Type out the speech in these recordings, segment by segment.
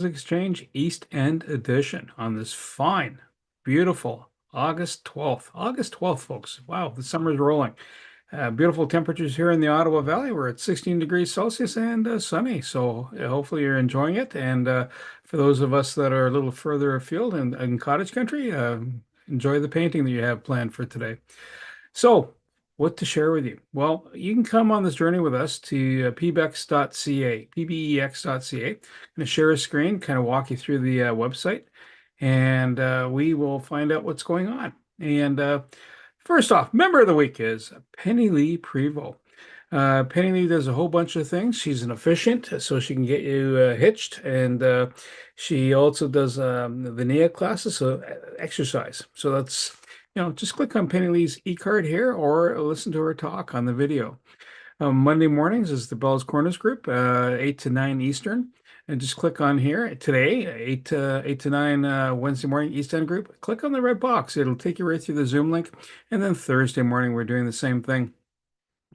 Exchange East End edition on this fine, beautiful August 12th. August 12th, folks. Wow, the summer's rolling. Beautiful temperatures here in the Ottawa Valley. We're at 16 degrees Celsius and sunny. So hopefully you're enjoying it. And for those of us that are a little further afield in cottage country, enjoy the painting that you have planned for today. So, what to share with you? Well, you can come on this journey with us to pbex.ca, pbex.ca. I'm going to share a screen, kind of walk you through the website, and we will find out what's going on. And first off, member of the week is Penny Lee Prevost. Penny Lee does a whole bunch of things. She's an efficient, so she can get you hitched, and she also does the NIA classes, so exercise. So that's, just click on Penny Lee's e-card here or listen to her talk on the video. Monday mornings is the Bell's Corners group, 8 to 9 Eastern. And just click on here today, 8 to 9 Wednesday morning East End group. Click on the red box. It'll take you right through the Zoom link. And then Thursday morning, we're doing the same thing.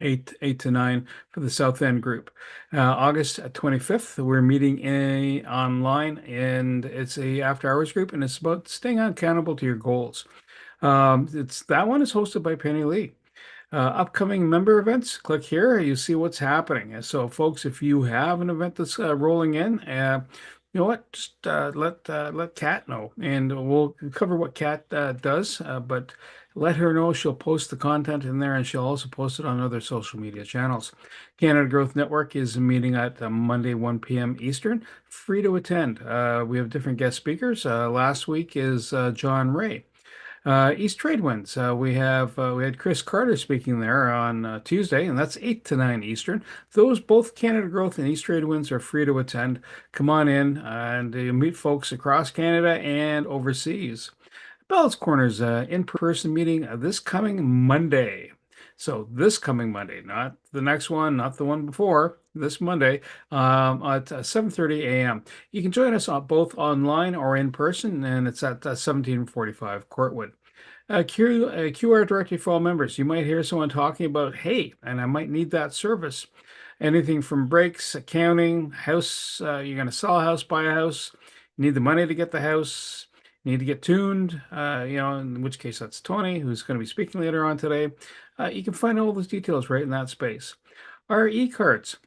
8 to 9 for the South End group. August 25th, we're meeting online, and it's a after hours group, and it's about staying accountable to your goals. It's that one is hosted by Penny Lee. Upcoming member events, click here. You see what's happening. So, folks, if you have an event that's rolling in, you know what? Just let Kat know, and we'll cover what Kat does. But let her know. She'll post the content in there, and she'll also post it on other social media channels. Canada Growth Network is meeting at Monday, 1 p.m. Eastern. Free to attend. We have different guest speakers. Last week is John Ray. East Trade Winds. We had Chris Carter speaking there on Tuesday, and that's 8 to 9 Eastern. Those both Canada Growth and East Trade Winds are free to attend. Come on in and meet folks across Canada and overseas. Bell's Corners in-person meeting this coming Monday. So this coming Monday, not the next one, not the one before, this Monday at 7:30 a.m. You can join us both online or in person, and it's at 1745 Courtwood. QR directory for all members. You might hear someone talking about, hey, and I might need that service. Anything from brakes, accounting, house, you're going to sell a house, buy a house, you need the money to get the house, you need to get tuned, in which case that's Tony, who's going to be speaking later on today. You can find all those details right in that space. Our e-cards.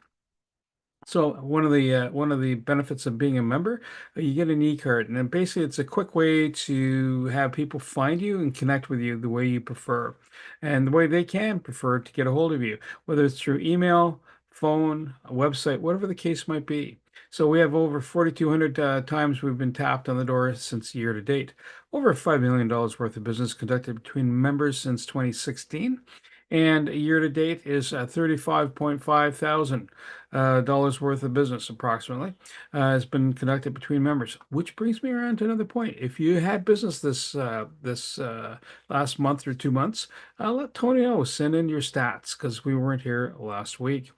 So one of the benefits of being a member, you get an e-card, and then basically it's a quick way to have people find you and connect with you the way you prefer, and the way they can prefer to get a hold of you, whether it's through email, phone, a website, whatever the case might be. So we have over 4,200 times we've been tapped on the door since year to date. Over $5 million worth of business conducted between members since 2016. And year to date is 35.5 thousand dollars worth of business approximately has been conducted between members. Which brings me around to another point. If you had business this last month or 2 months, let Tony know. Send in your stats because we weren't here last week.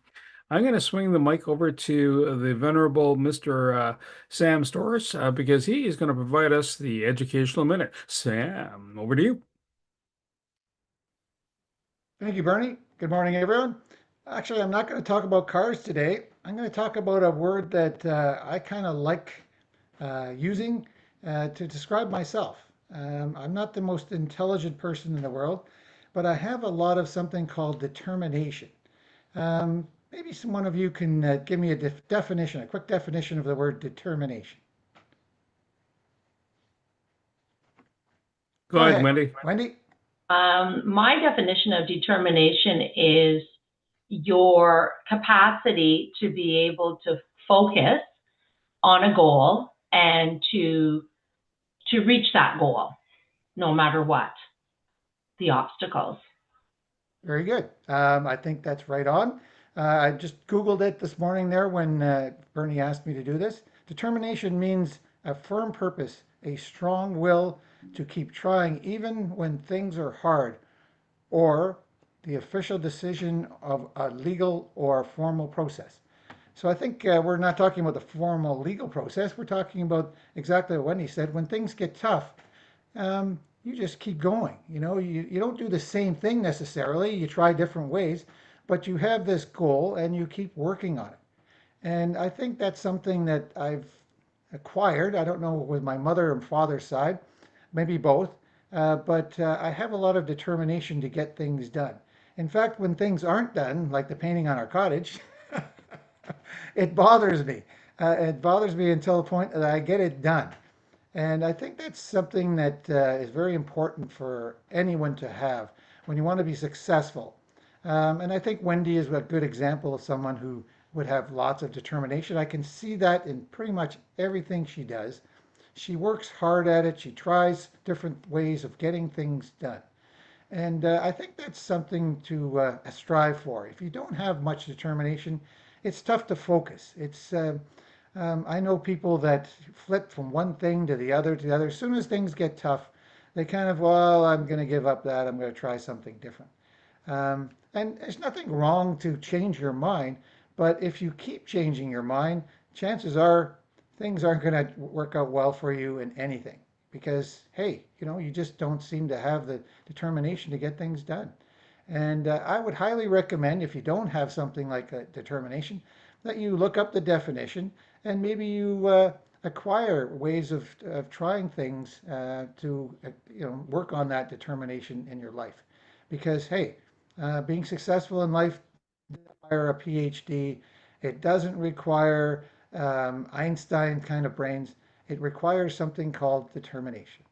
I'm going to swing the mic over to the venerable Mr. Sam Storrs because he is going to provide us the educational minute. Sam, over to you. Thank you, Bernie. Good morning, everyone. Actually, I'm not going to talk about cars today. I'm going to talk about a word that I kind of like using to describe myself. I'm not the most intelligent person in the world, but I have a lot of something called determination. Maybe one of you can give me a definition, a quick definition of the word determination. Go Go ahead, ahead, Wendy. Wendy. My definition of determination is your capacity to be able to focus on a goal and to reach that goal, no matter what the obstacles. Very good. I think that's right on. I just Googled it this morning there when Bernie asked me to do this. Determination means a firm purpose, a strong will to keep trying even when things are hard, or the official decision of a legal or formal process. So I think we're not talking about the formal legal process. We're talking about exactly what Wendy said. When things get tough, you just keep going. You don't do the same thing necessarily. You try different ways, but you have this goal and you keep working on it. And I think that's something that I've acquired. I don't know with my mother and father's side, maybe both, but I have a lot of determination to get things done. In fact, when things aren't done, like the painting on our cottage, it bothers me. It bothers me until the point that I get it done. And I think that's something that is very important for anyone to have when you want to be successful. And I think Wendy is a good example of someone who would have lots of determination. I can see that in pretty much everything she does. She works hard at it. She tries different ways of getting things done. And I think that's something to strive for. If you don't have much determination, it's tough to focus. I know people that flip from one thing to the other to the other. As soon as things get tough, they kind of, well, I'm going to give up that. I'm going to try something different. And there's nothing wrong to change your mind, but if you keep changing your mind, chances are things aren't going to work out well for you in anything because, hey, you just don't seem to have the determination to get things done. And I would highly recommend, if you don't have something like a determination, that you look up the definition and maybe you acquire ways of trying things to work on that determination in your life. Because, hey, being successful in life doesn't require a PhD. It doesn't require Einstein kind of brains. It requires something called determination.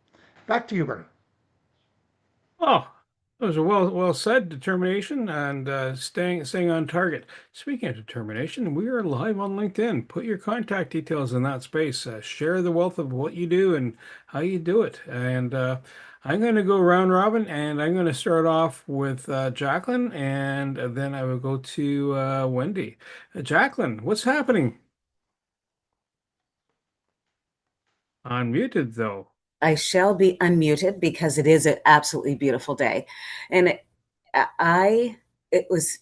Back to you, Bernie. Oh, that was a well said. Determination and staying on target. Speaking of determination, we are live on LinkedIn. Put your contact details in that space. Share the wealth of what you do and how you do it. And I'm going to go round robin, and I'm going to start off with Jacqueline, and then I will go to Wendy. Jacqueline, what's happening? Unmuted though. I shall be unmuted because it is an absolutely beautiful day. And it was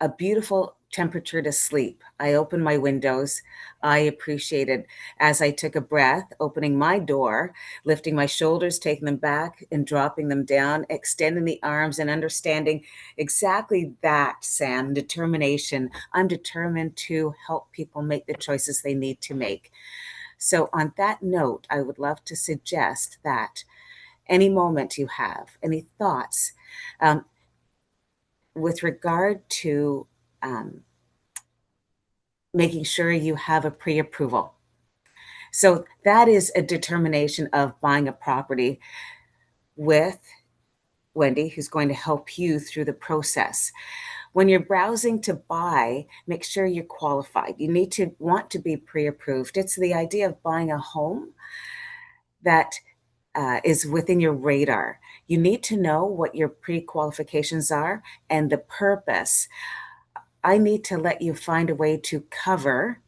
a beautiful temperature to sleep. I opened my windows. I appreciated as I took a breath, opening my door, lifting my shoulders, taking them back and dropping them down, extending the arms and understanding exactly that, Sam, determination. I'm determined to help people make the choices they need to make. So, on that note, I would love to suggest that any moment you have, any thoughts um, with regard to making sure you have a pre approval. So, that is a determination of buying a property with Wendy, who's going to help you through the process. When you're browsing to buy, make sure you're qualified. You need to want to be pre-approved. It's the idea of buying a home that is within your radar. You need to know what your pre-qualifications are and the purpose. I need to let you find a way to cover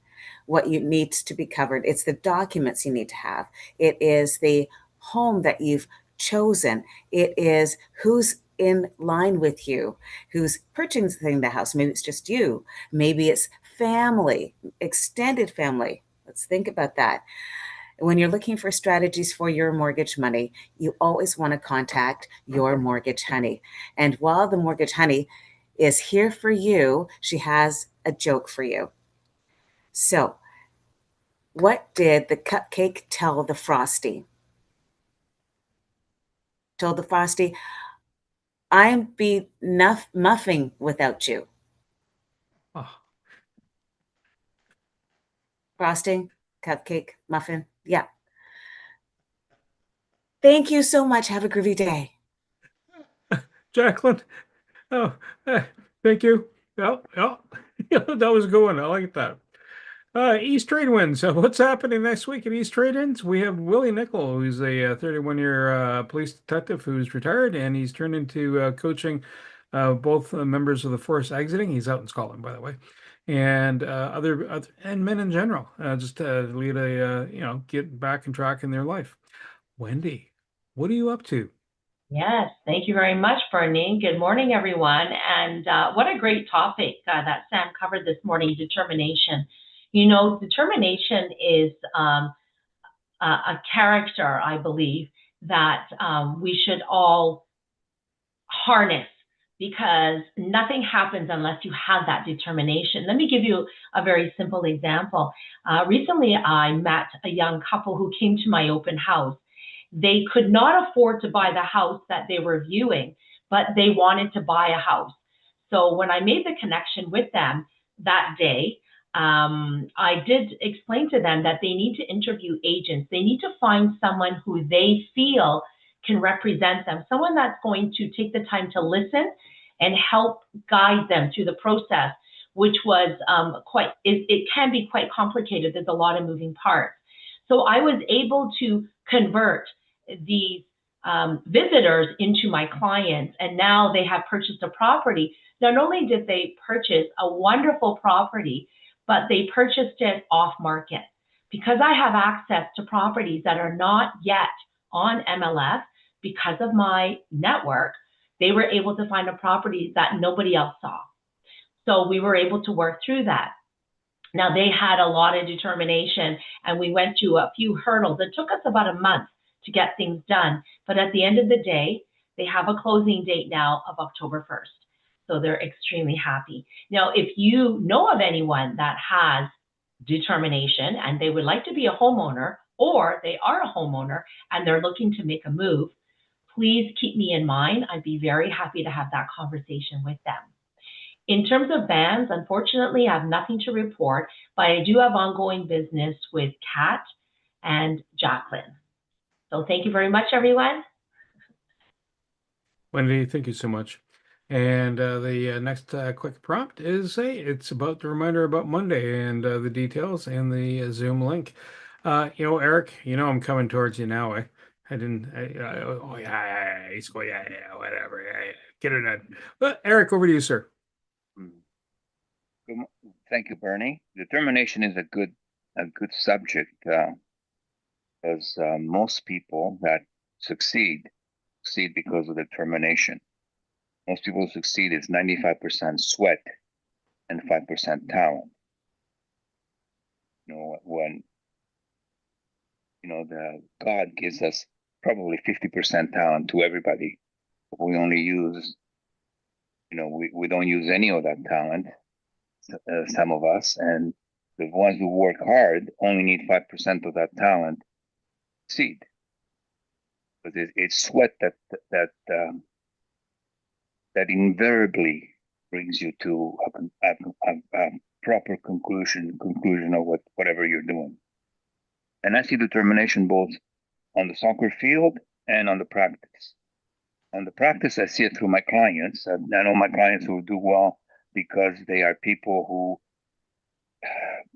what you needs to be covered. It's the documents you need to have. It is the home that you've chosen. It is who's in line with you, who's purchasing the house. Maybe it's just you. Maybe it's family, extended family. Let's think about that. When you're looking for strategies for your mortgage money, you always want to contact your mortgage honey. And while the mortgage honey is here for you, she has a joke for you. So, what did the cupcake tell the frosty? Told the frosty, I'm be muffing without you. Oh, Frosting, cupcake, muffin. Yeah. Thank you so much. Have a groovy day. Jacqueline. Oh, thank you. Yeah, yeah. Yeah, that was a good one. I like that. East Trade Winds. What's happening next week at East Trade Winds? We have Willie Nickel, who's a 31-year police detective who's retired, and he's turned into coaching both members of the force exiting. He's out in Scotland, by the way, and other and men in general, just to lead get back on track in their life. Wendy, what are you up to? Yes, thank you very much, Bernie. Good morning, everyone. And what a great topic that Sam covered this morning, determination. Determination is a character, I believe, that we should all harness because nothing happens unless you have that determination. Let me give you a very simple example. Recently, I met a young couple who came to my open house. They could not afford to buy the house that they were viewing, but they wanted to buy a house. So when I made the connection with them that day, I did explain to them that they need to interview agents. They need to find someone who they feel can represent them, someone that's going to take the time to listen and help guide them through the process, which was it can be quite complicated. There's a lot of moving parts. So I was able to convert these visitors into my clients, and now they have purchased a property. Not only did they purchase a wonderful property, but they purchased it off market. Because I have access to properties that are not yet on MLS, because of my network, they were able to find a property that nobody else saw. So we were able to work through that. Now, they had a lot of determination, and we went through a few hurdles. It took us about a month to get things done. But at the end of the day, they have a closing date now of October 1st. So they're extremely happy. Now, if you know of anyone that has determination and they would like to be a homeowner, or they are a homeowner and they're looking to make a move, please keep me in mind. I'd be very happy to have that conversation with them. In terms of bans, unfortunately, I have nothing to report, but I do have ongoing business with Kat and Jacqueline. So thank you very much, everyone. Wendy, thank you so much. And the next quick prompt is, hey, it's about the reminder about Monday and the details and the Zoom link. Eric, I'm coming towards you now. I didn't. Oh yeah, he's going. Yeah, whatever. Yeah, get it done. But Eric, over to you, sir. Thank you, Bernie. Determination is a good subject, because most people that succeed because of determination. Most people who succeed is 95% sweat and 5% talent. When the God gives us probably 50% talent to everybody, but we only use, we don't use any of that talent. Some of us, and the ones who work hard only need 5% of that talent to succeed. But it's sweat that invariably brings you to a proper conclusion of whatever you're doing. And I see determination both on the soccer field and on the practice. On the practice, I see it through my clients. I know my clients who do well because they are people who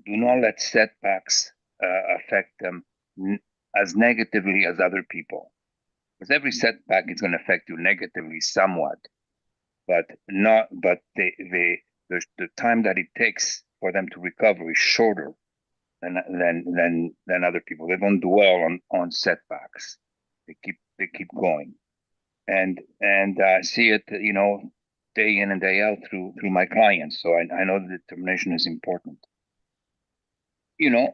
do not let setbacks affect them as negatively as other people. Because every setback is going to affect you negatively somewhat, but the time that it takes for them to recover is shorter than other people. They don't dwell on setbacks. They keep going, and I see it, day in and day out through my clients. So I know that determination is important.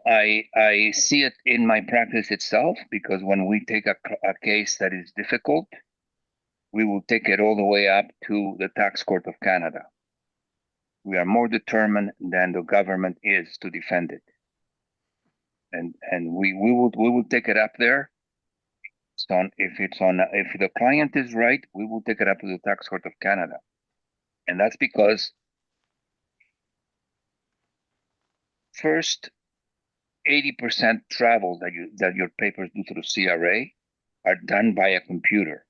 I see it in my practice itself, because when we take a case that is difficult, we will take it all the way up to the tax court of Canada. We are more determined than the government is to defend it. And we will take it up there. If the client is right, we will take it up to the tax court of Canada. And that's because first, 80% travel that your papers do through CRA are done by a computer.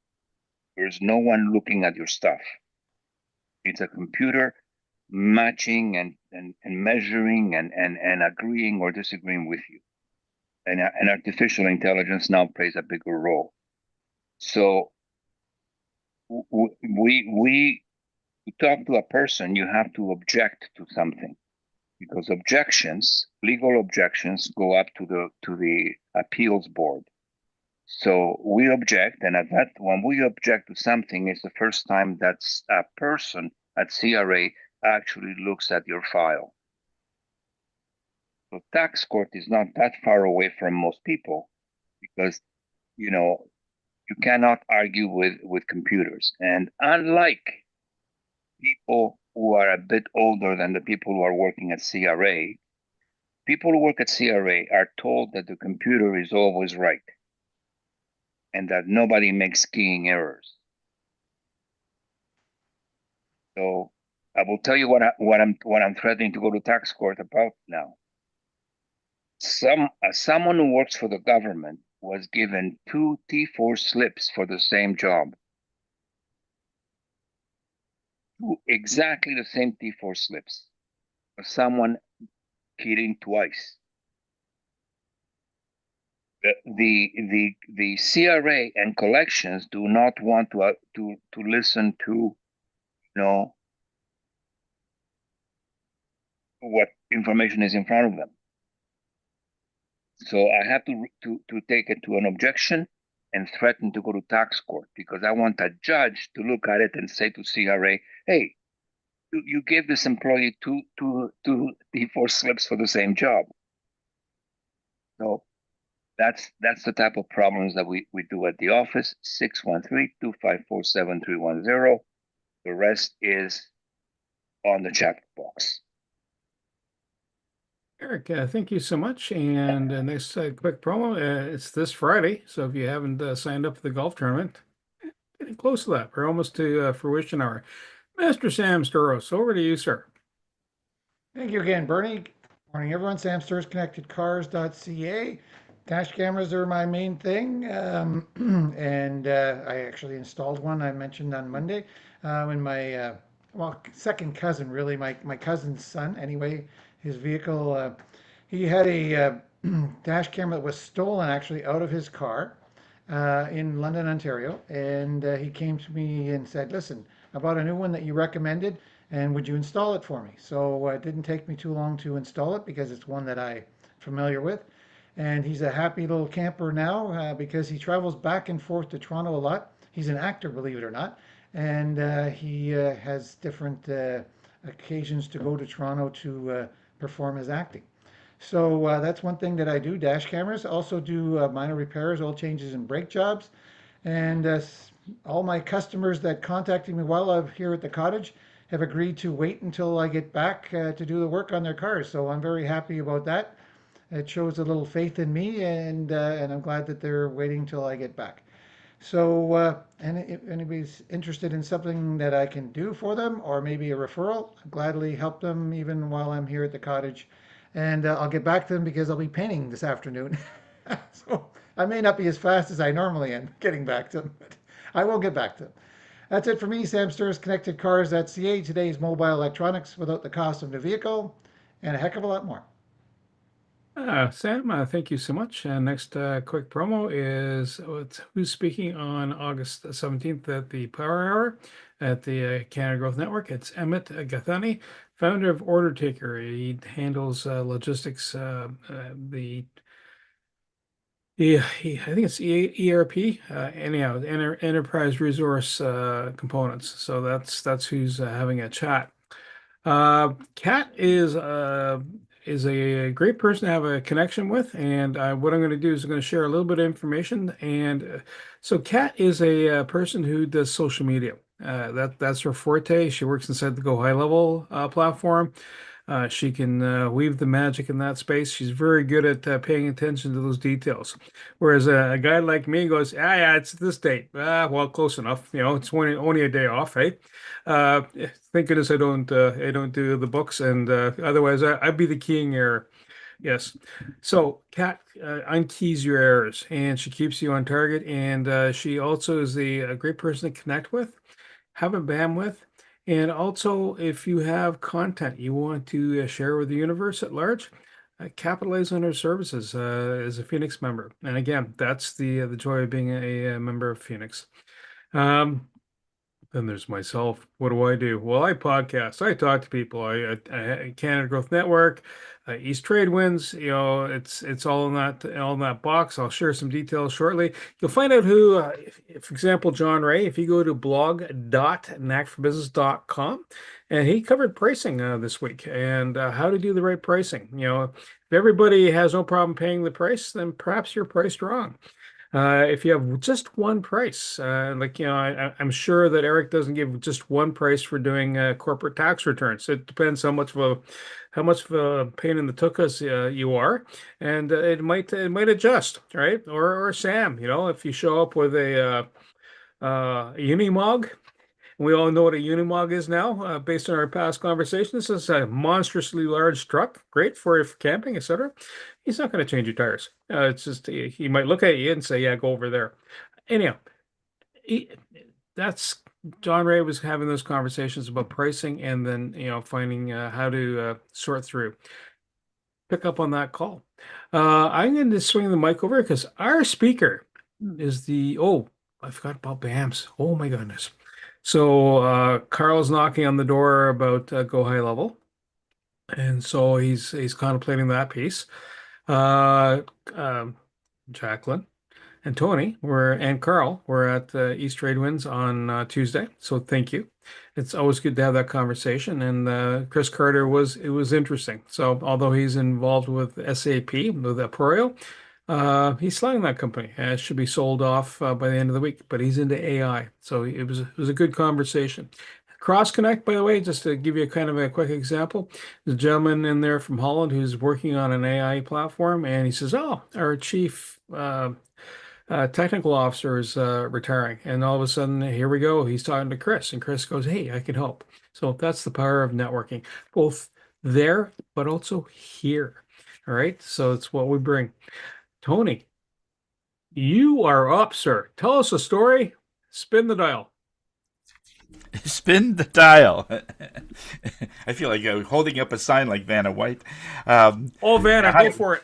There's no one looking at your stuff. It's a computer matching and measuring and agreeing or disagreeing with you. And artificial intelligence now plays a bigger role. So we talk to a person, you have to object to something, because legal objections, go up to the appeals board. So we object, and when we object to something, it's the first time that a person at CRA actually looks at your file. So tax court is not that far away from most people, because you cannot argue with computers. And unlike people who are a bit older than the people who are working at CRA. People who work at CRA are told that the computer is always right and that nobody makes keying errors. So I will tell you what I'm threatening to go to tax court about now. Someone who works for the government was given 2 T4 slips for the same job. Exactly the same T4 slips. Someone keying twice. The CRA and collections do not want to listen to what information is in front of them. So I have to take it to an objection and threaten to go to tax court because I want a judge to look at it and say to CRA, hey, you gave this employee two T4 slips for the same job. So that's the type of problems that we do at the office. 613-254-7310. The rest is on the chat box. Eric, thank you so much. And next quick promo, it's this Friday. So if you haven't signed up for the golf tournament, getting close to that. We're almost to fruition hour. Master Sam Sturos, over to you, sir. Thank you again, Bernie. Morning, everyone. Sam Sturs, ConnectedCars.ca. Dash cameras are my main thing, and I actually installed one I mentioned on Monday when my second cousin, really, my cousin's son, anyway, his vehicle, he had a dash camera that was stolen actually out of his car in London, Ontario, and he came to me and said, listen, I bought a new one that you recommended, and would you install it for me? So it didn't take me too long to install it because it's one that I'm familiar with. And he's a happy little camper now because he travels back and forth to Toronto a lot. He's an actor, believe it or not, and he has different occasions to go to Toronto to perform his acting. So that's one thing that I do, dash cameras. Also do minor repairs, oil changes and brake jobs. And all my customers that contacted me while I'm here at the cottage have agreed to wait until I get back to do the work on their cars. So I'm very happy about that. It shows a little faith in me, and I'm glad that they're waiting till I get back. So, and if anybody's interested in something that I can do for them, or maybe a referral, I'll gladly help them even while I'm here at the cottage. And I'll get back to them because I'll be painting this afternoon. So I may not be as fast as I normally am getting back to them, but I will get back to them. That's it for me, Sam Sturs, ConnectedCars.ca. Today's mobile electronics without the cost of the vehicle, and a heck of a lot more. Sam, thank you so much. And next quick promo is who's speaking on August 17th at the Power Hour at the Canada Growth Network. It's Emmett Gathani, founder of Order Taker. He handles logistics, I think it's ERP, anyhow, enterprise resource components. So that's who's having a chat. Kat is a great person to have a connection with, and what I'm going to do is I'm going to share a little bit of information. And so Kat is a person who does social media. That's her forte. She works inside the Go High Level platform. She can weave the magic in that space. She's very good at paying attention to those details. Whereas a guy like me goes, yeah, it's this date. Well, close enough. It's only a day off, hey. Thank goodness I don't do the books, and otherwise I'd be the keying error. Yes. So Kat unkeys your errors, and she keeps you on target. And she also is a great person to connect with, have a bandwidth. And also, if you have content you want to share with the universe at large, capitalize on her services as a Phoenix member. And again, that's the joy of being a member of Phoenix. Then there's myself. What do I do? Well, I podcast. I talk to people. I Canada Growth Network, East Trade Winds. It's all in that box. I'll share some details shortly. You'll find out who, for example, John Ray. If you go to blog.knackforbusiness.com, and he covered pricing this week and how to do the right pricing. If everybody has no problem paying the price, then perhaps you're priced wrong. If you have just one price, I'm sure that Eric doesn't give just one price for doing corporate tax returns. It depends how much of a pain in the tuchus you are, and it might adjust, right? Or Sam, if you show up with a Unimog. We all know what a Unimog is now, based on our past conversation. This is a monstrously large truck, great for camping, etc. He's not going to change your tires. It's just he might look at you and say, "Yeah, go over there." Anyhow, he, that's John Ray was having those conversations about pricing, and then finding how to sort through. Pick up on that call. I'm going to swing the mic over because our speaker is I forgot about BAMS. Oh my goodness. So Carl's knocking on the door about Go High Level, and so he's contemplating that piece. Uh, um, Jacqueline and Tony and Carl were at East Trade Winds on Tuesday. So thank you. It's always good to have that conversation. And Chris Carter it was interesting. So although he's involved with SAP with Aporio, he's selling that company. It should be sold off by the end of the week. But he's into AI, so it was a good conversation. Cross Connect, by the way, just to give you kind of a quick example, there's a gentleman in there from Holland who's working on an AI platform, and he says, "Oh, our chief technical officer is retiring," and all of a sudden, here we go. He's talking to Chris, and Chris goes, "Hey, I can help." So that's the power of networking, both there but also here. All right, so it's what we bring. Tony, you are up, sir. Tell us a story. Spin the dial. Spin the dial. I feel like holding up a sign like Vanna White. Vanna, hi. go for it.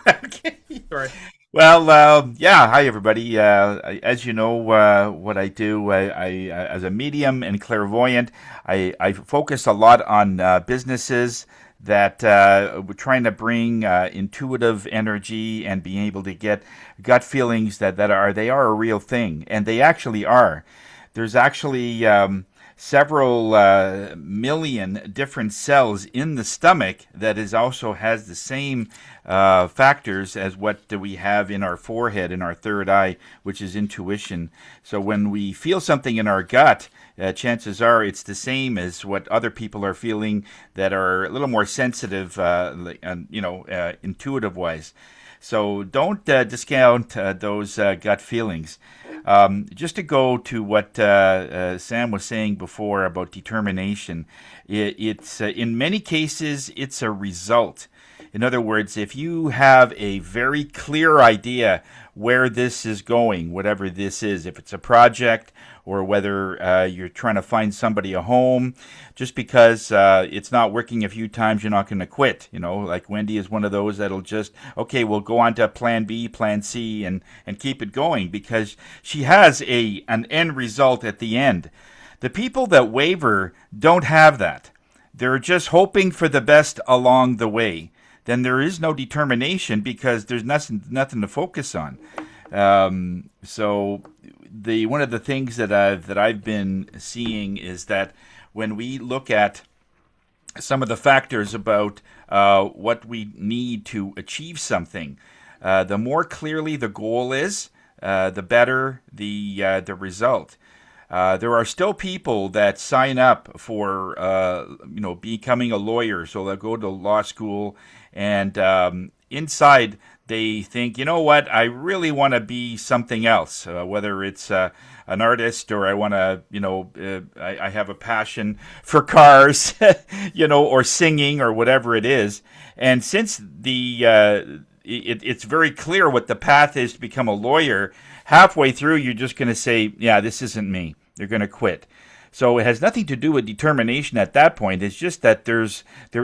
Okay. Sorry. Well, yeah. Hi, everybody. As you know, what I do, as a medium and clairvoyant, I focus a lot on businesses that we're trying to bring intuitive energy and being able to get gut feelings that they are a real thing, and they actually are. There's actually several million different cells in the stomach that also has the same factors as what we have in our forehead, in our third eye, which is intuition. So when we feel something in our gut, chances are it's the same as what other people are feeling that are a little more sensitive, intuitive wise. So don't discount those gut feelings. Just to go to what Sam was saying before about determination, it's in many cases it's a result. In other words, if you have a very clear idea where this is going, whatever this is, if it's a project or whether you're trying to find somebody a home, just because it's not working a few times, you're not going to quit. Like Wendy is one of those that'll just, okay, we'll go on to plan B, plan C, and keep it going because she has an end result at the end. The people that waver don't have that. They're just hoping for the best along the way. Then there is no determination because there's nothing to focus on. So one of the things that I've been seeing is that when we look at some of the factors about what we need to achieve something, the more clearly the goal is, the better the result. There are still people that sign up for becoming a lawyer, so they'll go to law school, and inside they think, you know what, I really want to be something else, whether it's an artist or I want to, I have a passion for cars, or singing or whatever it is. And since it's very clear what the path is to become a lawyer, halfway through you're just going to say, yeah, this isn't me. You're going to quit. So it has nothing to do with determination at that point. It's just that there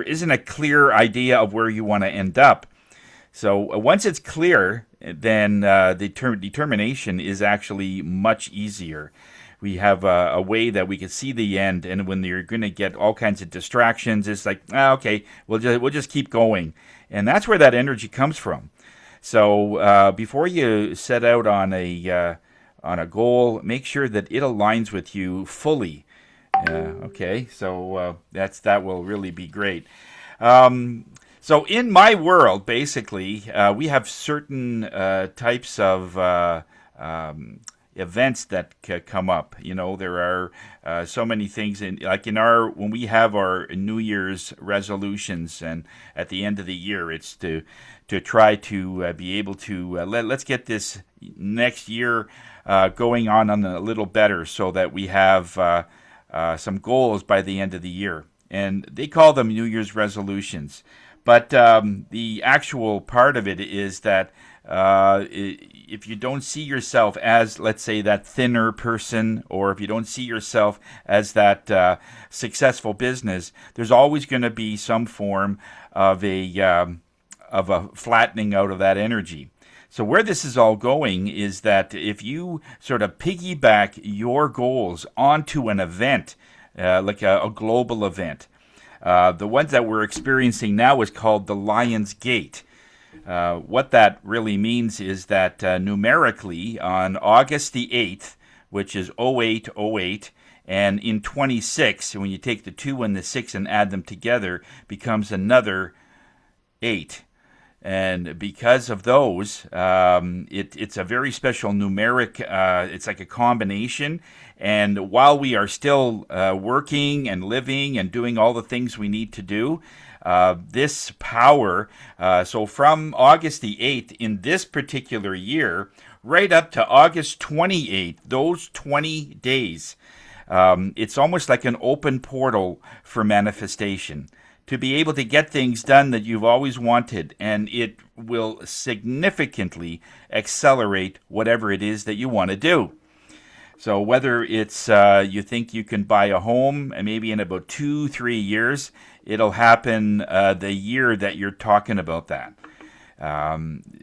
isn't a clear idea of where you want to end up. So once it's clear, then the determination is actually much easier. We have a way that we can see the end, and when you're going to get all kinds of distractions, it's like, okay, we'll just keep going, and that's where that energy comes from. So before you set out on a goal, make sure that it aligns with you fully. Okay, so that will really be great. So in my world, basically, we have certain types of events that come up. You know, there are so many things like in our when we have our New Year's resolutions, and at the end of the year, it's to try to be able to let's get this next year going on a little better, so that we have some goals by the end of the year. And they call them New Year's resolutions. But the actual part of it is that if you don't see yourself as, let's say, that thinner person, or if you don't see yourself as that successful business, there's always going to be some form of a flattening out of that energy. So where this is all going is that if you sort of piggyback your goals onto an event, like a global event, the ones that we're experiencing now is called the Lion's Gate. What that really means is that numerically on August the 8th, which is 0808, and in 26, when you take the 2 and the 6 and add them together, becomes another 8. And because of those, it's a very special numeric, it's like a combination. And while we are still working and living and doing all the things we need to do, this power, so from August the 8th in this particular year, right up to August 28th, those 20 days, it's almost like an open portal for manifestation, to be able to get things done that you've always wanted, and it will significantly accelerate whatever it is that you want to do. So whether it's you think you can buy a home, and maybe in about 2-3 years, it'll happen the year that you're talking about that. A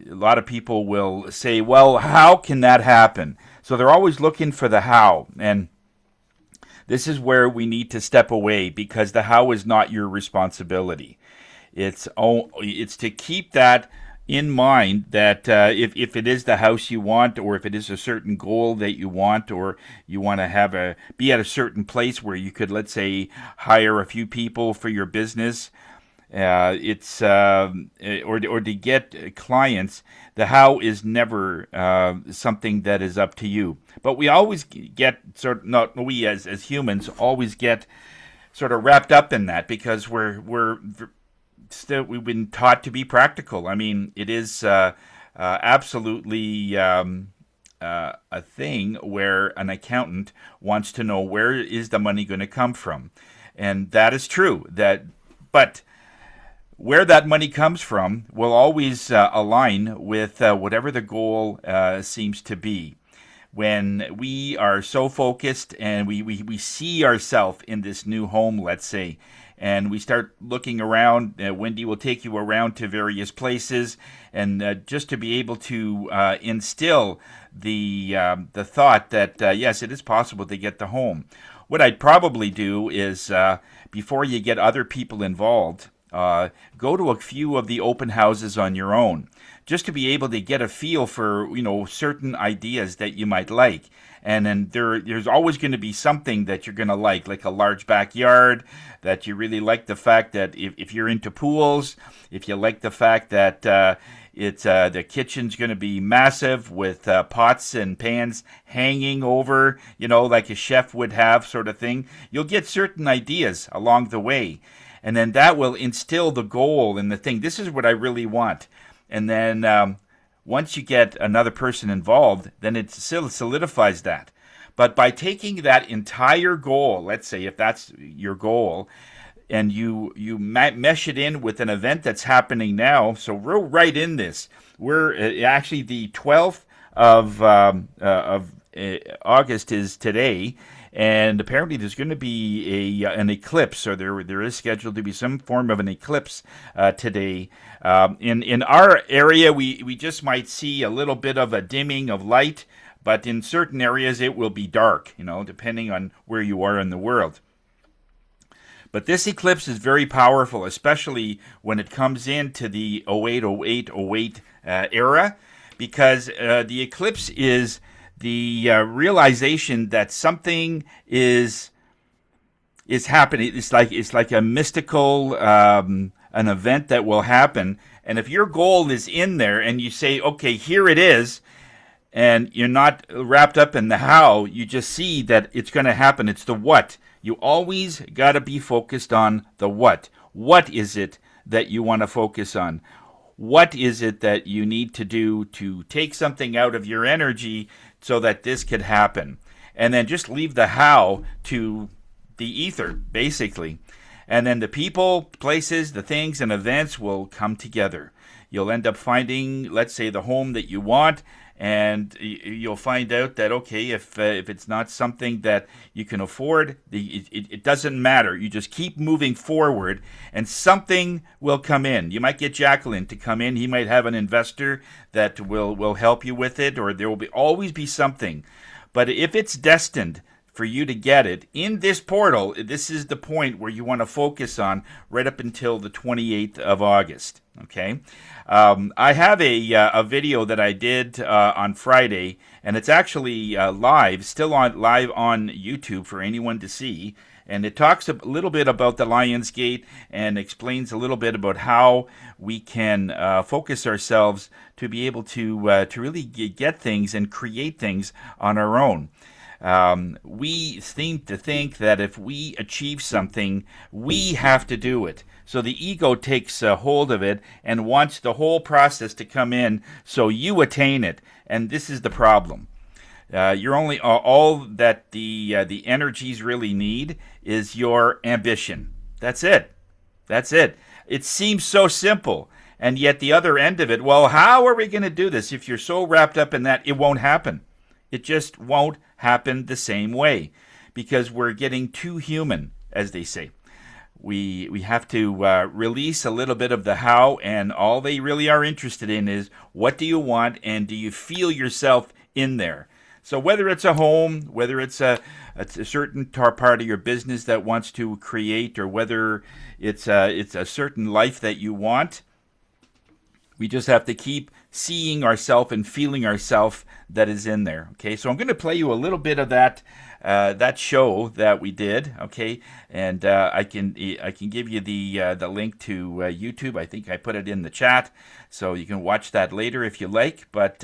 lot of people will say, well, how can that happen? So they're always looking for the how, and this is where we need to step away, because the how is not your responsibility. It's to keep that in mind, that if it is the house you want, or if it is a certain goal that you want, or you want to be at a certain place where you could, let's say, hire a few people for your business, or to get clients, the how is never something that is up to you. But we always get not we as humans always get sort of wrapped up in that, because we've been taught to be practical. I mean, it is absolutely a thing where an accountant wants to know, where is the money going to come from, and that is true. But where that money comes from will always align with whatever the goal seems to be. When we are so focused and we see ourselves in this new home, let's say, and we start looking around, Wendy will take you around to various places, and just to be able to instill the thought that, yes, it is possible to get the home. What I'd probably do is, before you get other people involved, go to a few of the open houses on your own, just to be able to get a feel for, certain ideas that you might like. And then there's always going to be something that you're going to like a large backyard, that you really like the fact that if you're into pools, if you like the fact that the kitchen's going to be massive with pots and pans hanging over, like a chef would have, sort of thing. You'll get certain ideas along the way. And then that will instill the goal and the thing. This is what I really want. And then once you get another person involved, then it still solidifies that. But by taking that entire goal, let's say if that's your goal, and you mesh it in with an event that's happening now, so we're right in this. We're actually the 12th of August is today, and apparently there's going to be an eclipse, or there is scheduled to be some form of an eclipse today. In our area, we just might see a little bit of a dimming of light, but in certain areas it will be dark, depending on where you are in the world. But this eclipse is very powerful, especially when it comes into the 08 era, because the eclipse is the realization that something is happening. It's like a mystical an event that will happen. And if your goal is in there and you say, okay, here it is, and you're not wrapped up in the how, you just see that it's going to happen. It's the what. You always got to be focused on the what. What is it that you want to focus on? What is it that you need to do to take something out of your energy so that this could happen? And then just leave the how to the ether, basically. And then the people, places, the things, and events will come together. You'll end up finding, let's say, the home that you want, and you'll find out that, okay, if it's not something that you can afford, it doesn't matter. You just keep moving forward, and something will come in. You might get Jacqueline to come in. He might have an investor that will help you with it, or there will always be something. But if it's destined for you to get it in this portal, this is the point where you want to focus on right up until the 28th of August. Okay, I have a video that I did on Friday, and it's actually live on YouTube for anyone to see. And it talks a little bit about the Lion's Gate and explains a little bit about how we can focus ourselves to be able to really get things and create things on our own. We seem to think that if we achieve something, we have to do it. So the ego takes hold of it and wants the whole process to come in so you attain it. And this is the problem. You're only all that the energies really need is your ambition. That's it. That's it. It seems so simple. And yet the other end of it, well, how are we going to do this? If you're so wrapped up in that, it won't happen. It just won't happen the same way because we're getting too human, as they say. We have to release a little bit of the how, and all they really are interested in is what do you want and do you feel yourself in there? So whether it's a home, whether it's a certain part of your business that wants to create, or whether it's a certain life that you want, we just have to keep seeing ourselves and feeling ourselves that is in there. Okay, so I'm going to play you a little bit of that show that we did. Okay, and I can give you the link to YouTube. I think I put it in the chat, so you can watch that later if you like. But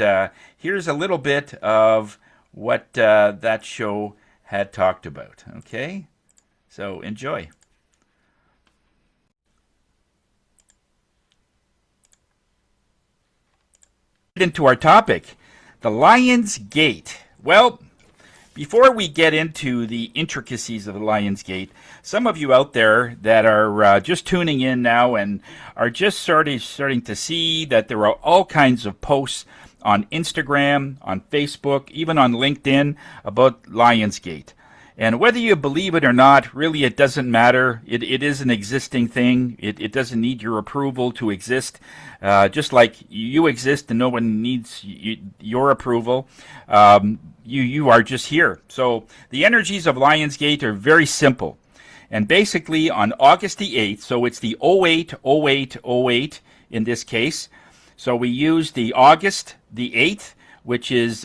here's a little bit of what that show had talked about. Okay, so enjoy. Into our topic, the Lion's Gate. Well, before we get into the intricacies of the Lion's Gate, some of you out there that are just tuning in now and are just starting to see that there are all kinds of posts on Instagram, on Facebook, even on LinkedIn about Lion's Gate. And whether you believe it or not, really it doesn't matter. It is an existing thing. It doesn't need your approval to exist. Just like you exist and no one needs your approval. You are just here. So the energies of Lionsgate are very simple. And basically on August the 8th, so it's the 080808 in this case. So we use the August the 8th, which is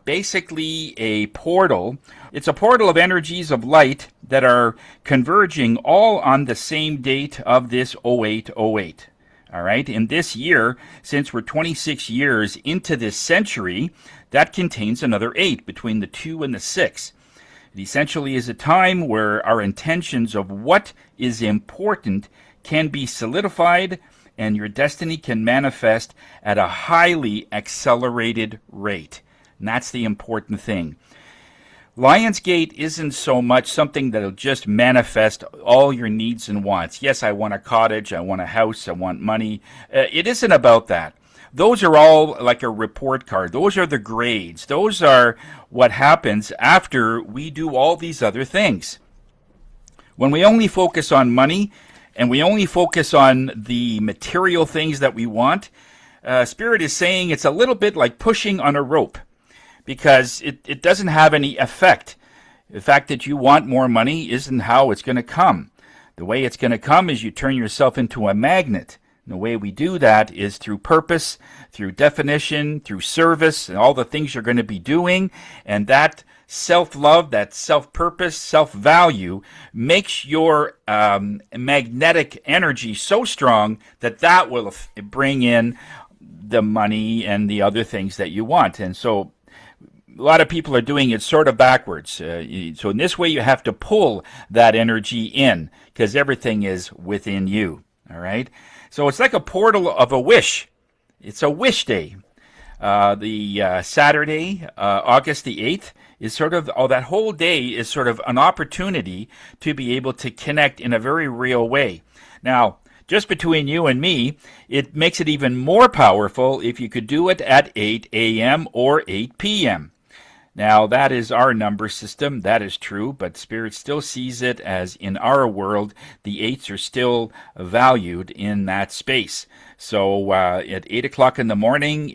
basically a portal. It's a portal of energies of light that are converging all on the same date of this 0808. All right, in this year, since we're 26 years into this century, that contains another 8 between the 2 and the 6. It essentially is a time where our intentions of what is important can be solidified and your destiny can manifest at a highly accelerated rate. And that's the important thing. Lionsgate isn't so much something that'll just manifest all your needs and wants. Yes, I want a cottage, I want a house, I want money. It isn't about that. Those are all like a report card. Those are the grades. Those are what happens after we do all these other things. When we only focus on money, and we only focus on the material things that we want, Spirit is saying it's a little bit like pushing on a rope because it doesn't have any effect. The fact that you want more money isn't how it's going to come. The way it's going to come is you turn yourself into a magnet. And the way we do that is through purpose, through definition, through service, and all the things you're going to be doing. And that self-love, that self-purpose, self-value makes your magnetic energy so strong that that will bring in the money and the other things that you want. And so a lot of people are doing it sort of backwards. So in this way, you have to pull that energy in because everything is within you. All right. So it's like a portal of a wish. It's a wish day. The Saturday, August the 8th, is sort of, that whole day is sort of an opportunity to be able to connect in a very real way. Now, just between you and me, it makes it even more powerful if you could do it at 8 a.m. or 8 p.m. Now, that is our number system. That is true, but Spirit still sees it as in our world, the 8s are still valued in that space. So at 8 o'clock in the morning,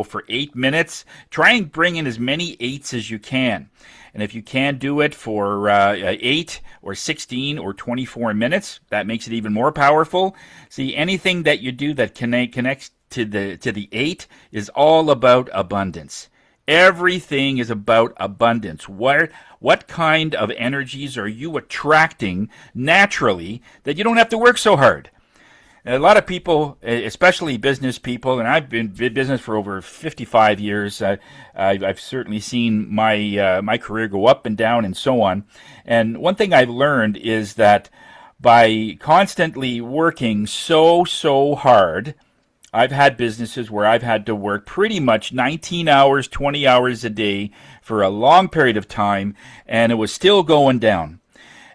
for 8 minutes, try and bring in as many 8s as you can. And if you can do it for 8 or 16 or 24 minutes, that makes it even more powerful. See, anything that you do that connects to the 8 is all about abundance. Everything is about abundance. What kind of energies are you attracting naturally that you don't have to work so hard? A lot of people, especially business people, and I've been in business for over 55 years. I've certainly seen my career go up and down and so on. And one thing I've learned is that by constantly working so hard, I've had businesses where I've had to work pretty much 19 hours, 20 hours a day for a long period of time, and it was still going down.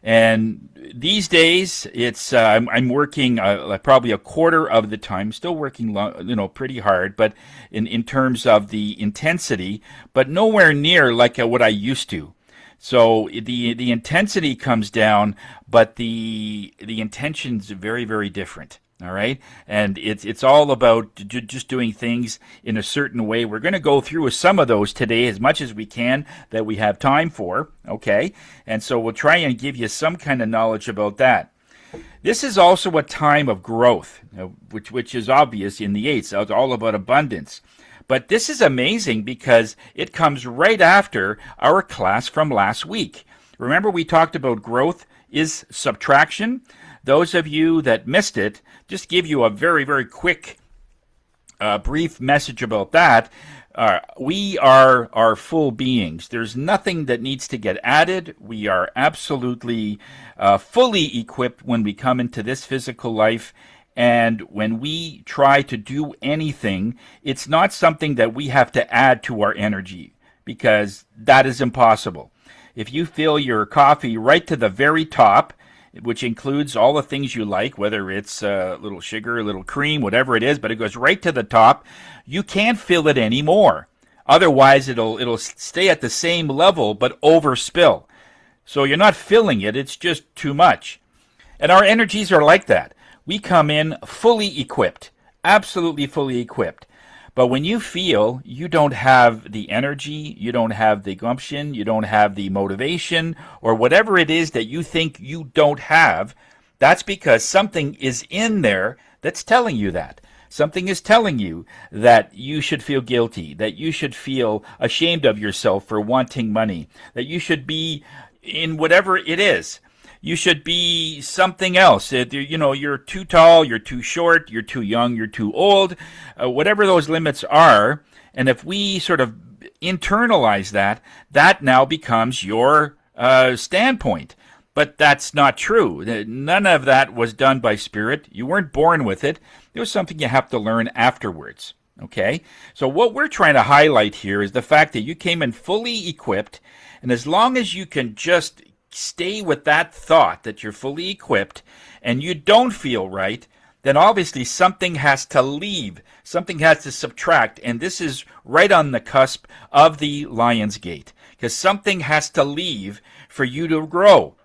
And these days, it's I'm working probably a quarter of the time, still working pretty hard, but in terms of the intensity, but nowhere near like what I used to. So the intensity comes down, but the intention's very, very different. All right. And it's all about just doing things in a certain way. We're going to go through some of those today as much as we can that we have time for. Okay. And so we'll try and give you some kind of knowledge about that. This is also a time of growth, which is obvious in the 8s. It's all about abundance. But this is amazing because it comes right after our class from last week. Remember, we talked about growth is subtraction. Those of you that missed it, just give you a very, very quick, brief message about that. We are our full beings. There's nothing that needs to get added. We are absolutely fully equipped when we come into this physical life. And when we try to do anything, it's not something that we have to add to our energy because that is impossible. If you fill your coffee right to the very top, which includes all the things you like, whether it's a little sugar, a little cream, whatever it is, but it goes right to the top, you can't fill it anymore. Otherwise, it'll stay at the same level, but overspill. So you're not filling it, it's just too much. And our energies are like that. We come in fully equipped, absolutely fully equipped. But when you feel you don't have the energy, you don't have the gumption, you don't have the motivation, or whatever it is that you think you don't have, that's because something is in there that's telling you that. Something is telling you that you should feel guilty, that you should feel ashamed of yourself for wanting money, that you should be in whatever it is. You should be something else. You're too tall, you're too short, you're too young, you're too old, whatever those limits are. And if we sort of internalize that, that now becomes your standpoint. But that's not true. None of that was done by Spirit. You weren't born with it. It was something you have to learn afterwards. Okay? So what we're trying to highlight here is the fact that you came in fully equipped, and as long as you can just stay with that thought that you're fully equipped and you don't feel right, then obviously something has to leave. Something has to subtract. And this is right on the cusp of the Lion's Gate, because something has to leave for you to grow.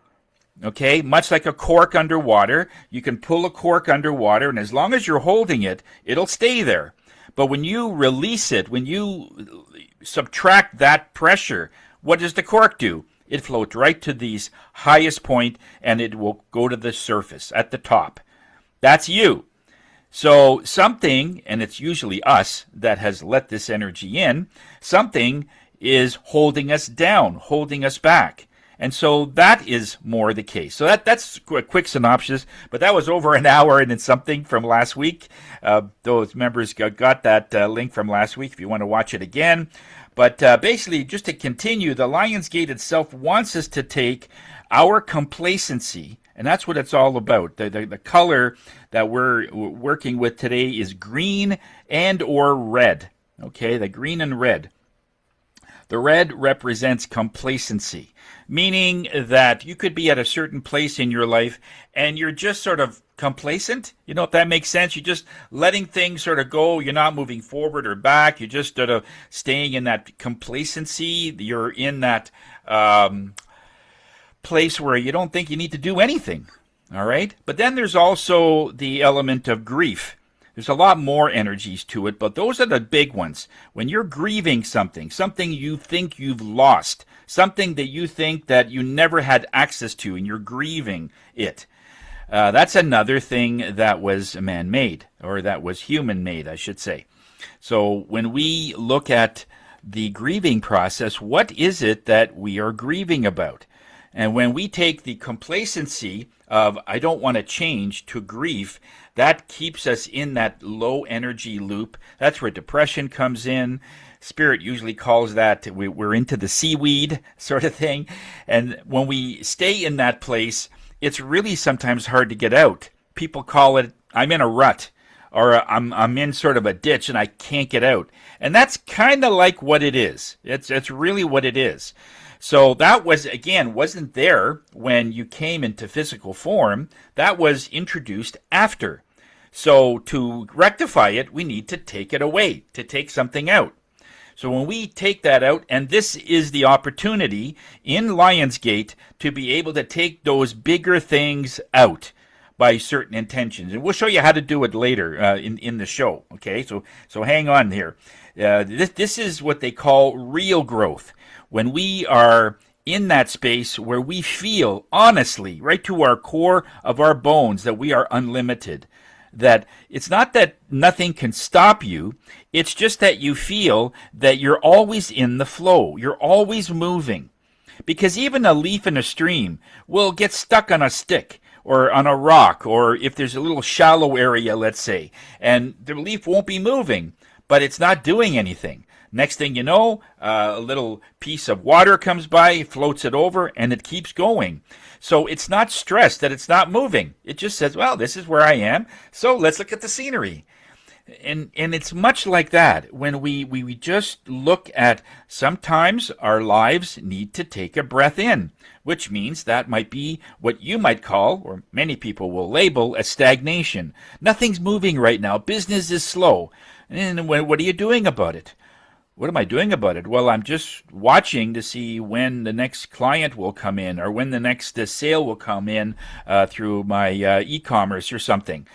Okay? Much like a cork underwater, you can pull a cork underwater, and as long as you're holding it, it'll stay there. But when you release it, when you subtract that pressure, what does the cork do? It floats right to the highest point, and it will go to the surface at the top. That's you. So something, and it's usually us that has let this energy in, something is holding us down, holding us back. And so that is more the case. So that's a quick synopsis, but that was over an hour and then something from last week. Those members got that link from last week if you want to watch it again. But basically, just to continue, the Lionsgate itself wants us to take our complacency, and that's what it's all about. The color that we're working with today is green and or red. Okay, the green and red. The red represents complacency, meaning that you could be at a certain place in your life and you're just sort of complacent. You know, if that makes sense. You're just letting things sort of go. You're not moving forward or back. You're just sort of staying in that complacency. You're in that place where you don't think you need to do anything. All right. But then there's also the element of grief. There's a lot more energies to it, but those are the big ones. When you're grieving something, something you think you've lost, something that you think that you never had access to, and you're grieving it, that's another thing that was man-made, or that was human-made, I should say. So when we look at the grieving process, what is it that we are grieving about? And when we take the complacency of I don't want to change to grief, that keeps us in that low energy loop. That's where depression comes in. Spirit usually calls that we're into the seaweed sort of thing. And when we stay in that place, it's really sometimes hard to get out. People call it, I'm in a rut, or I'm in sort of a ditch and I can't get out. And that's kind of like what it is. It's really what it is. So that was, again, wasn't there when you came into physical form. That was introduced after. So to rectify it, we need to take it away, to take something out. So when we take that out, and this is the opportunity in Lionsgate to be able to take those bigger things out by certain intentions. And we'll show you how to do it later in the show. Okay, so hang on here. This is what they call real growth. When we are in that space where we feel honestly, right to our core of our bones, that we are unlimited, that it's not that nothing can stop you, it's just that you feel that you're always in the flow, you're always moving. Because even a leaf in a stream will get stuck on a stick or on a rock, or if there's a little shallow area, let's say, and the leaf won't be moving, but it's not doing anything. Next thing you know, a little piece of water comes by, floats it over, and it keeps going. So it's not stressed that it's not moving. It just says, well, this is where I am, so let's look at the scenery. And it's much like that when we just look at sometimes our lives need to take a breath in, which means that might be what you might call, or many people will label, as stagnation. Nothing's moving right now. Business is slow. And what are you doing about it? What am I doing about it? Well, I'm just watching to see when the next client will come in, or when the next sale will come in through my e-commerce or something.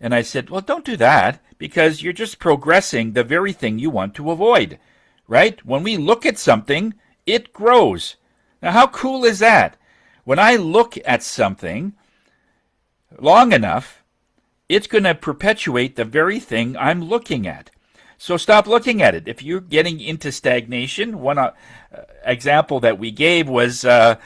And I said, well, don't do that, because you're just progressing the very thing you want to avoid, right? When we look at something, it grows. Now, how cool is that? When I look at something long enough, it's going to perpetuate the very thing I'm looking at. So stop looking at it. If you're getting into stagnation, one example that we gave was, we're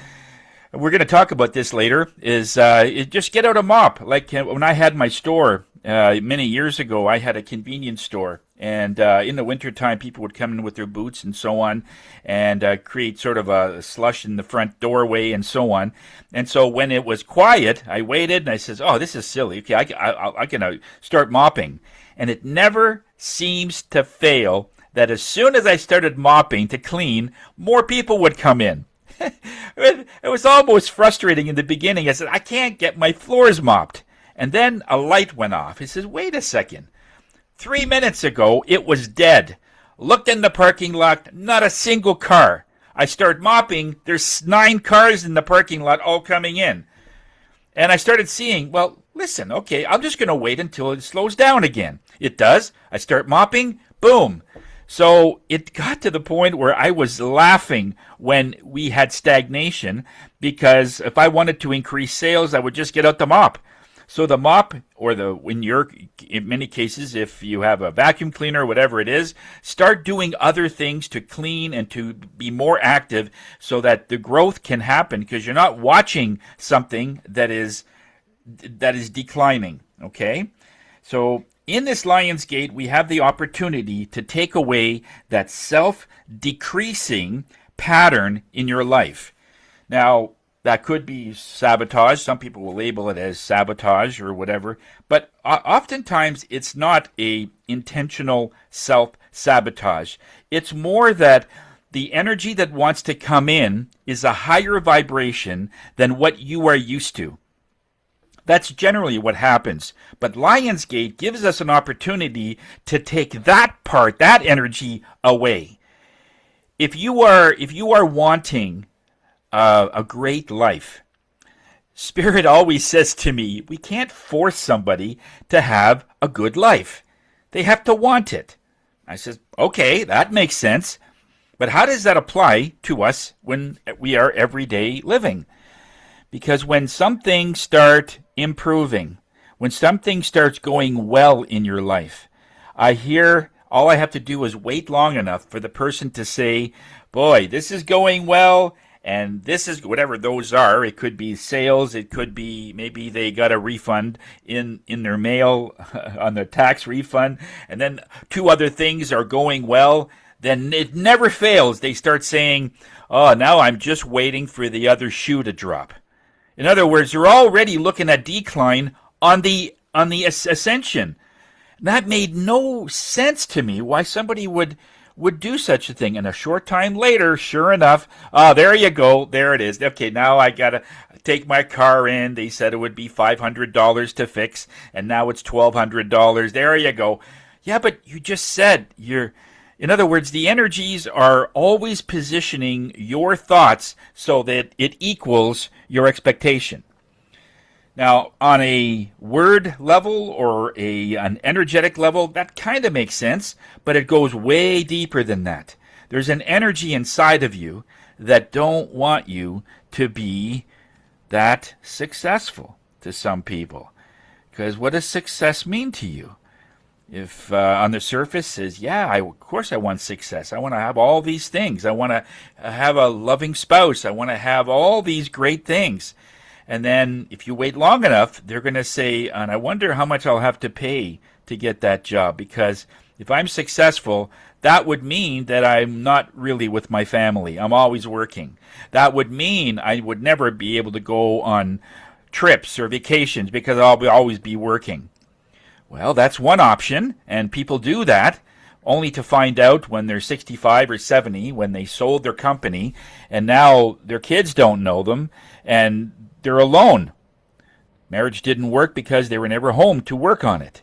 going to talk about this later, is just get out a mop. Like when I had my store many years ago, I had a convenience store. And in the wintertime, people would come in with their boots and so on, and create sort of a slush in the front doorway and so on. And so when it was quiet, I waited and I says, oh, this is silly. Okay, I can start mopping. And it never seems to fail that as soon as I started mopping to clean, more people would come in. It was almost frustrating in the beginning. I said, I can't get my floors mopped. And then a light went off. He says, wait a second. 3 minutes ago, it was dead. Looked in the parking lot, not a single car. I start mopping, there's 9 cars in the parking lot all coming in. And I started seeing, well, listen, okay, I'm just going to wait until it slows down again. It does. I start mopping, boom. So it got to the point where I was laughing when we had stagnation, because if I wanted to increase sales, I would just get out the mop. So the mop, or in many cases, if you have a vacuum cleaner, whatever it is, start doing other things to clean and to be more active so that the growth can happen, because you're not watching something that is declining. Okay? So in this Lion's Gate, we have the opportunity to take away that self-decreasing pattern in your life. Now, that could be sabotage. Some people will label it as sabotage or whatever. But oftentimes, it's not a intentional self-sabotage. It's more that the energy that wants to come in is a higher vibration than what you are used to. That's generally what happens. But Lionsgate gives us an opportunity to take that part, that energy away. If you are wanting a great life, Spirit always says to me, we can't force somebody to have a good life. They have to want it. I says, okay, that makes sense. But how does that apply to us when we are everyday living? Because when some things start improving, when something starts going well in your life, all I have to do is wait long enough for the person to say, boy, this is going well, and this is whatever those are. It could be sales, it could be maybe they got a refund in their mail on the tax refund, and then two other things are going well. Then it never fails. They start saying, oh, now I'm just waiting for the other shoe to drop. In other words, you're already looking at decline on the ascension. That made no sense to me, why somebody would do such a thing. And a short time later, sure enough, there you go, there it is. Okay, now I gotta take my car in. They said it would be $500 to fix, and now it's $1,200. There you go. Yeah, but you just said in other words, the energies are always positioning your thoughts so that it equals your expectation. Now, on a word level or an energetic level, that kind of makes sense, but it goes way deeper than that. There's an energy inside of you that don't want you to be that successful to some people. Because what does success mean to you? If on the surface says, yeah, of course I want success. I want to have all these things. I want to have a loving spouse. I want to have all these great things. And then if you wait long enough, they're going to say, and I wonder how much I'll have to pay to get that job. Because if I'm successful, that would mean that I'm not really with my family. I'm always working. That would mean I would never be able to go on trips or vacations because I'll always be working. Well, that's one option, and people do that only to find out when they're 65 or 70, when they sold their company, and now their kids don't know them, and they're alone. Marriage didn't work because they were never home to work on it.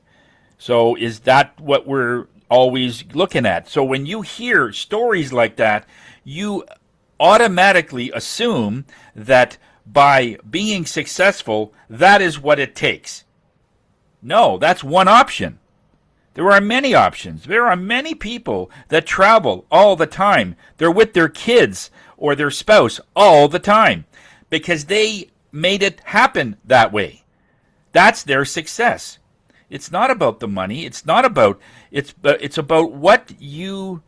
So is that what we're always looking at? So when you hear stories like that, you automatically assume that by being successful, that is what it takes. No, that's one option. There are many options. There are many people that travel all the time. They're with their kids or their spouse all the time because they made it happen that way. That's their success. It's not about the money. It's about what you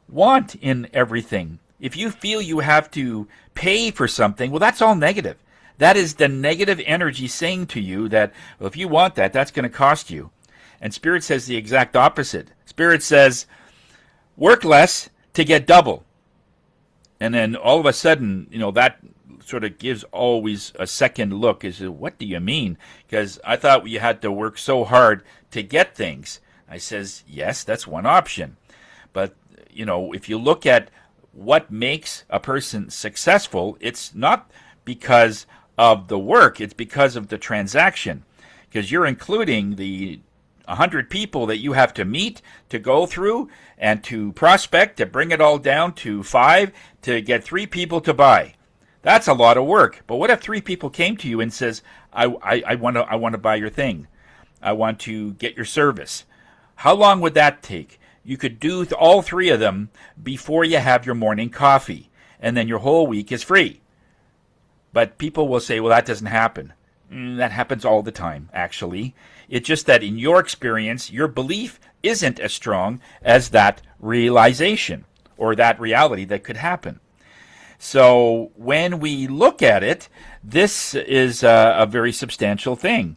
want in everything. If you feel you have to pay for something, well, that's all negative. That is the negative energy saying to you that, well, if you want that, that's going to cost you. And Spirit says the exact opposite. Spirit says, work less to get double. And then all of a sudden, that sort of gives always a second look. Is what do you mean? Because I thought you had to work so hard to get things. I says, yes, that's one option. But, if you look at what makes a person successful, it's not because of the work, it's because of the transaction. Because you're including the 100 people that you have to meet, to go through, and to prospect, to bring it all down to 5, to get 3 people to buy. That's a lot of work. But what if 3 people came to you and says, I want to buy your thing. I want to get your service. How long would that take? You could do all 3 of them before you have your morning coffee, and then your whole week is free. But people will say, well, that doesn't happen. That happens all the time, actually. It's just that in your experience, your belief isn't as strong as that realization or that reality that could happen. So when we look at it, this is a very substantial thing.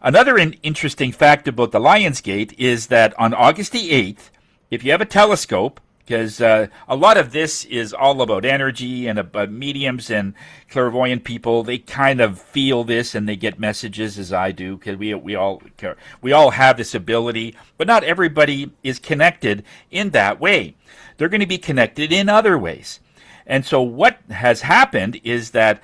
Another interesting fact about the Lions Gate is that on August the 8th, if you have a telescope, because a lot of this is all about energy and about mediums and clairvoyant people, they kind of feel this and they get messages, as I do, because we all have this ability, but not everybody is connected in that way. They're going to be connected in other ways. And so what has happened is that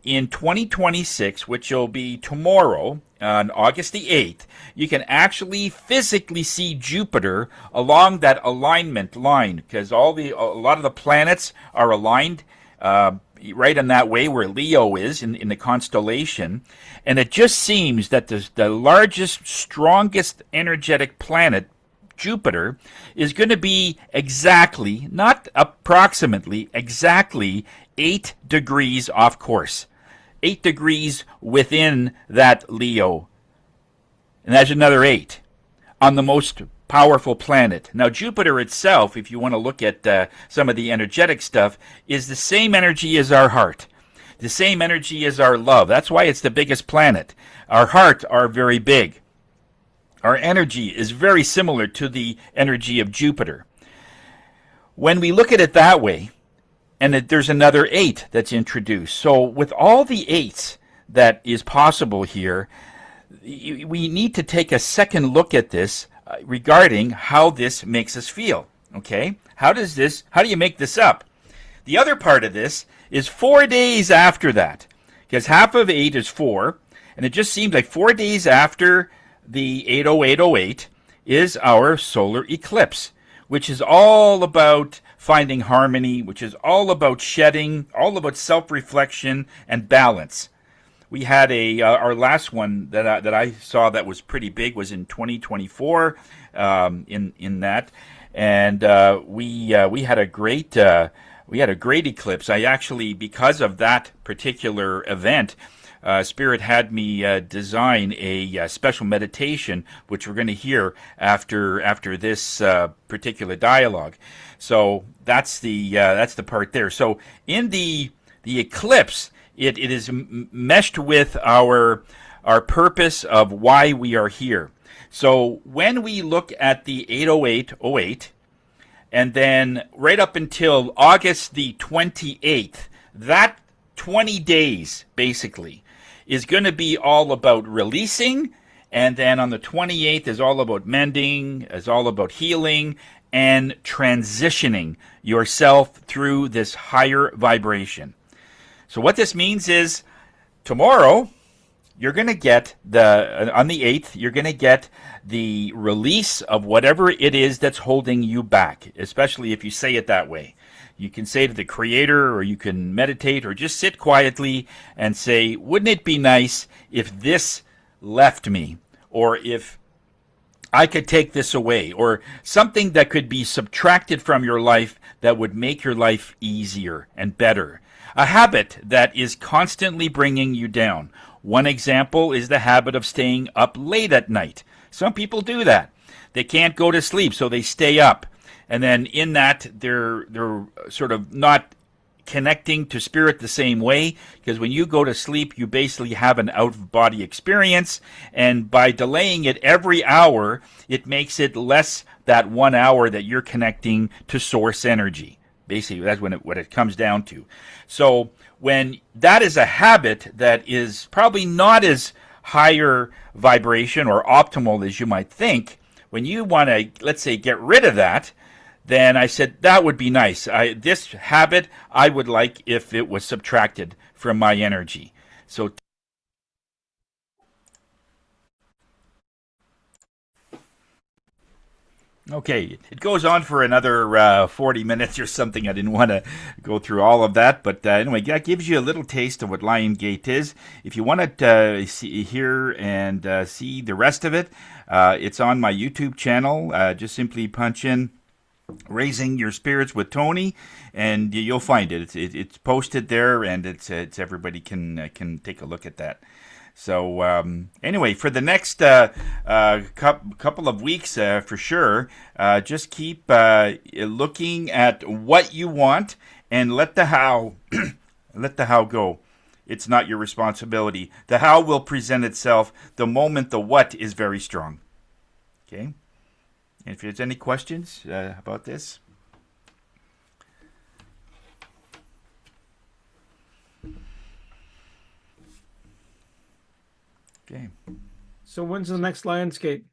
in 2026, which will be tomorrow, on August the 8th, you can actually physically see Jupiter along that alignment line, because a lot of the planets are aligned right in that way where Leo is in the constellation. And it just seems that the largest, strongest energetic planet, Jupiter, is going to be exactly, not approximately, exactly 8 degrees off course. 8 degrees within that Leo. And that's another 8 on the most powerful planet. Now, Jupiter itself, if you want to look at some of the energetic stuff, is the same energy as our heart. The same energy as our love. That's why it's the biggest planet. Our heart are very big. Our energy is very similar to the energy of Jupiter. When we look at it that way, and there's another 8 that's introduced. So with all the 8s that is possible here, we need to take a second look at this regarding how this makes us feel. Okay? How do you make this up? The other part of this is 4 days after that, because half of 8 is 4, and it just seems like 4 days after the 80808 is our solar eclipse, which is all about finding harmony, which is all about shedding, all about self-reflection and balance. We had our last one that I saw that was pretty big was in 2024 in that, and we had a great eclipse. I actually, because of that particular event, Spirit had me design a special meditation, which we're going to hear after this particular dialogue. So that's the part there. So in the eclipse, it is meshed with our purpose of why we are here. So when we look at the 80808, and then right up until August the 28th, that 20 days basically is going to be all about releasing, and then on the 28th is all about mending, is all about healing and transitioning yourself through this higher vibration. So what this means is tomorrow you're going to get on the 8th, you're going to get the release of whatever it is that's holding you back, especially if you say it that way. You can say to the Creator, or you can meditate, or just sit quietly and say, wouldn't it be nice if this left me? Or if I could take this away? Or something that could be subtracted from your life that would make your life easier and better. A habit that is constantly bringing you down. One example is the habit of staying up late at night. Some people do that. They can't go to sleep, so they stay up. And then in that, they're sort of not connecting to spirit the same way, because when you go to sleep, you basically have an out-of-body experience, and by delaying it every hour, it makes it less that 1 hour that you're connecting to source energy. Basically, that's what it comes down to. So when that is a habit that is probably not as higher vibration or optimal as you might think, when you want to, let's say, get rid of that, then I said, that would be nice. This habit, I would like if it was subtracted from my energy. So okay, it goes on for another 40 minutes or something. I didn't want to go through all of that, but anyway, that gives you a little taste of what Lion Gate is. If you want to hear and see the rest of it, it's on my YouTube channel. Just simply punch in Raising Your Spirits with Tony, and you'll find it. It's posted there, and it's everybody can take a look at that. So anyway, for the next couple of weeks, for sure, just keep looking at what you want and let the how let the how go. It's not your responsibility. The how will present itself the moment the what is very strong. Okay. If there's any questions about this. Okay. So when's the next Lionsgate?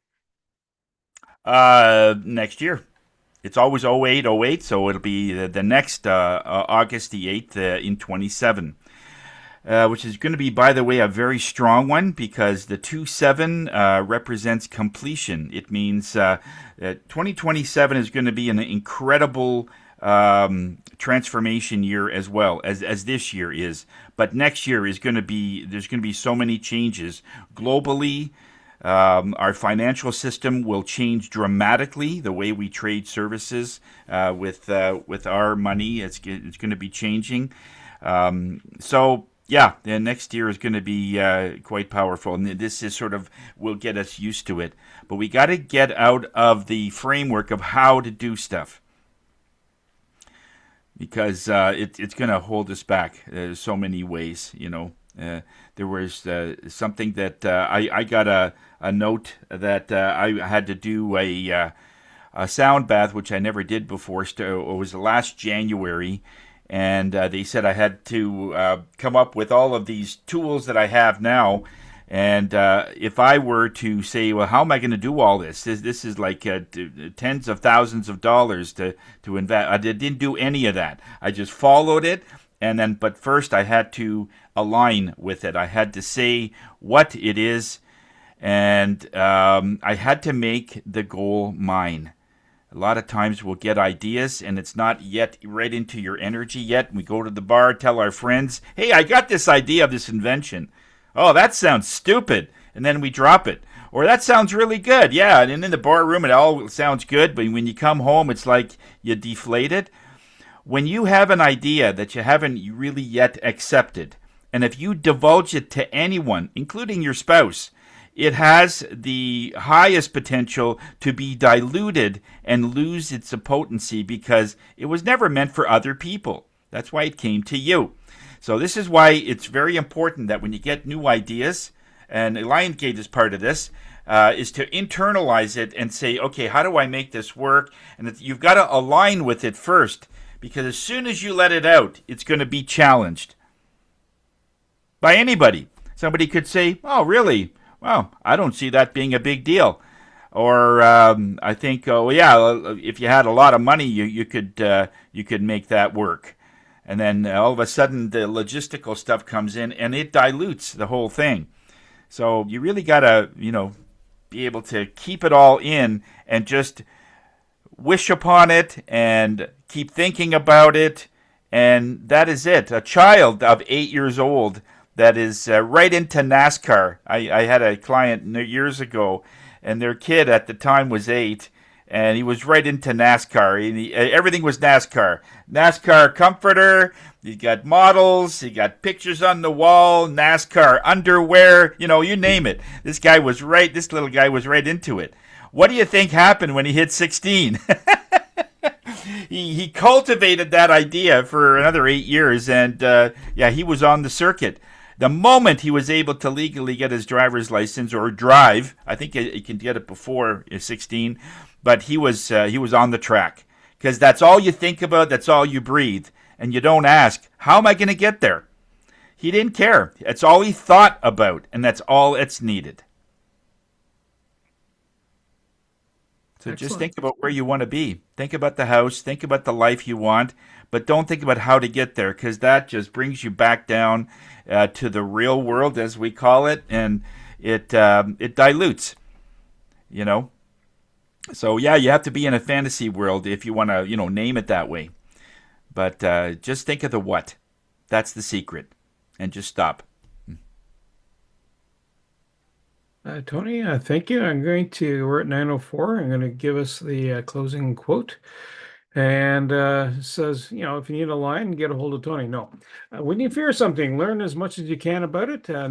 Next year. It's always 08, so it'll be the next August the 8th in 27. Which is going to be, by the way, a very strong one because the 27 represents completion. It means 2027 is going to be an incredible transformation year as well as this year is. But next year is going to be, there's going to be so many changes globally. Our financial system will change dramatically. The way we trade services with our money, it's going to be changing. So yeah, the next year is going to be quite powerful, and this is sort of will get us used to it. But we got to get out of the framework of how to do stuff because it's going to hold us back so many ways. You know, there was something that I got a note that I had to do a sound bath, which I never did before. It was last January. And they said I had to come up with all of these tools that I have now. And if I were to say, well, how am I going to do all this? This is like tens of thousands of dollars to invest. I didn't do any of that. I just followed it. And then, but first I had to align with it. I had to say what it is. And I had to make the goal mine. A lot of times we'll get ideas and it's not yet right into your energy yet. We go to the bar, tell our friends, hey, I got this idea of this invention. Oh, that sounds stupid. And then we drop it. Or that sounds really good. Yeah, and in the bar room it all sounds good, but when you come home it's like you deflate it. When you have an idea that you haven't really yet accepted, and if you divulge it to anyone, including your spouse, it has the highest potential to be diluted and lose its potency because it was never meant for other people. That's why it came to you. So this is why it's very important that when you get new ideas, and Lionsgate is part of this, is to internalize it and say, okay, how do I make this work? And you've got to align with it first because as soon as you let it out, it's going to be challenged by anybody. Somebody could say, oh, really? Well, I don't see that being a big deal. Or I think, oh yeah, if you had a lot of money, you could make that work. And then all of a sudden, the logistical stuff comes in, and it dilutes the whole thing. So you really gotta, be able to keep it all in and just wish upon it and keep thinking about it, and that is it. A child of 8 years old that is right into NASCAR. I had a client years ago, and their kid at the time was 8, and he was right into NASCAR. Everything was NASCAR. NASCAR comforter, he got models, he got pictures on the wall, NASCAR underwear, you name it. This little guy was right into it. What do you think happened when he hit 16? He cultivated that idea for another 8 years, and he was on the circuit. The moment he was able to legally get his driver's license or drive, I think he can get it before 16, but he was on the track because that's all you think about, that's all you breathe, and you don't ask, how am I going to get there? He didn't care. That's all he thought about, and that's all it's needed. So Excellent. Just think about where you want to be. Think about the house. Think about the life you want. But don't think about how to get there because that just brings you back down to the real world, as we call it, and it dilutes, So yeah, you have to be in a fantasy world if you want to, name it that way. But just think of the what. That's the secret. And just stop. Tony, thank you. We're at 9:04. I'm going to give us the closing quote. And it says, if you need a line, get a hold of Tony. No. When you fear something, learn as much as you can about it. Knowledge